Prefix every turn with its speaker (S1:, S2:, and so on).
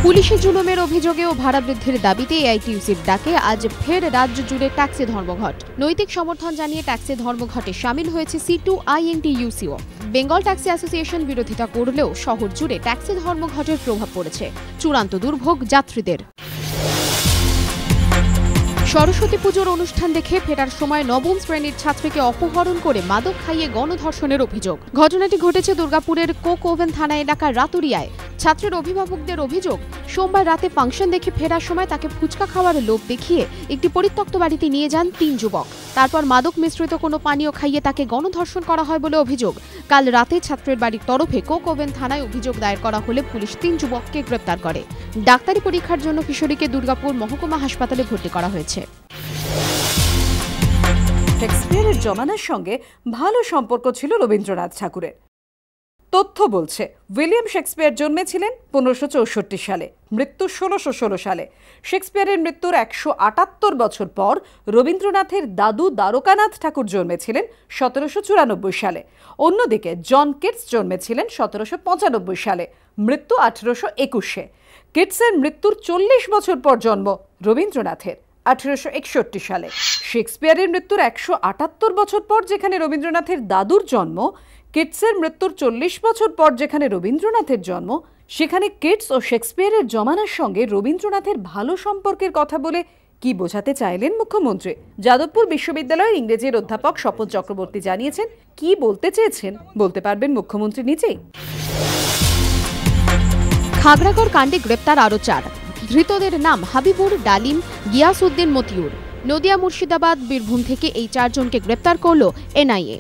S1: পুলিশি জুলুমের অভিযোগে ও ভাড়া বৃদ্ধির দাবিতে এআইটিইউসির ডাকে আজ ফের রাজ্য জুড়ে ট্যাক্সি ধর্মঘট। নৈতিক সমর্থন জানিয়ে ট্যাক্সি ধর্মঘটে সামিল হয়েছে C2INTUCও। বেঙ্গল ট্যাক্সি অ্যাসোসিয়েশন বিরোধিতা করলেও শহর জুড়ে ট্যাক্সি ধর্মঘটের প্রভাব পড়েছে। চূড়ান্ত দুর্ভোগ যাত্রীদের। সরস্বতী পুজোর অনুষ্ঠান দেখে ফেরার সময় নবম শ্রেণীর ছাত্রীকে অপহরণ করে মাদক খাইয়ে গণধর্ষণের অভিযোগ। ঘটনাটি ঘটেছে দুর্গাপুরের কোক ওভেন থানা এলাকার রাতুরিয়ায়। ছাত্রের অভিভাবকদের অভিযোগ, সোমবার রাতে ফাংশন দেখে ফেরার সময় তাকে ফুচকা খাওয়ার লোভ দেখিয়ে একটি পরিত্যক্ত বাড়িতে নিয়ে যান 3 যুবক। তারপর মাদক মিশ্রিত কোনো পানীয় খাইয়ে তাকে গণধর্ষণ করা হয় বলে অভিযোগ। কাল রাতে ছাত্রের বাড়ির তরফে কোক ওভেন থানায় অভিযোগ দায়ের করা হলে পুলিশ 3 যুবককে গ্রেপ্তার করে। ডাক্তারি পরীক্ষার জন্য কিশোরীকে দুর্গাপুর মহকুমা হাসপাতালে ভর্তি করা হয়েছে।
S2: শেক্সপিয়ারের জমানার সঙ্গে ভালো সম্পর্ক ছিল রবীন্দ্রনাথ ঠাকুরের। তথ্য বলছে উইলিয়াম শেক্সপিয়ার জন্মেছিলেন 1564 সালে, মৃত্যু 1616 সালে। শেক্সপিয়ারের মৃত্যুর 178 বছর পর রবীন্দ্রনাথের দাদু দ্বারকানাথ ঠাকুর জন্মেছিলেন 1794 সালে। অন্যদিকে জন কিটস জন্মেছিলেন 1795 সালে, মৃত্যু 1821-এ। কিটসের মৃত্যুর 40 বছর পর জন্ম রবীন্দ্রনাথের 1861 সালে। শেক্সপিয়ারের মৃত্যুর 178 বছর পর যেখানে রবীন্দ্রনাথের দাদুর জন্ম, কিটসের মৃত্যুর 40 বছর পর যেখানে রবীন্দ্রনাথের জন্ম, সেখানে কিটস ও শেক্সপিয়ারের জমানার সঙ্গে রবীন্দ্রনাথের ভালো সম্পর্কের কথা বলে কি বোঝাতে চাইলেন মুখ্যমন্ত্রী? যাদবপুর বিশ্ববিদ্যালয়ের ইংরেজির অধ্যাপক স্বপন চক্রবর্তী জানিয়েছেন, কি বলতে চেয়েছেন বলতে পারবেন মুখ্যমন্ত্রী নিজেই।
S1: খাগড়াগড় কাণ্ডে গ্রেপ্তার আরও 4। ধৃতদের নাম হাবিবুর, ডালিম, গিয়াস উদ্দিন, মতিউর। নদিয়া, মুর্শিদাবাদ, বীরভূম থেকে এই 4 জনকে গ্রেপ্তার করল এনআইএ।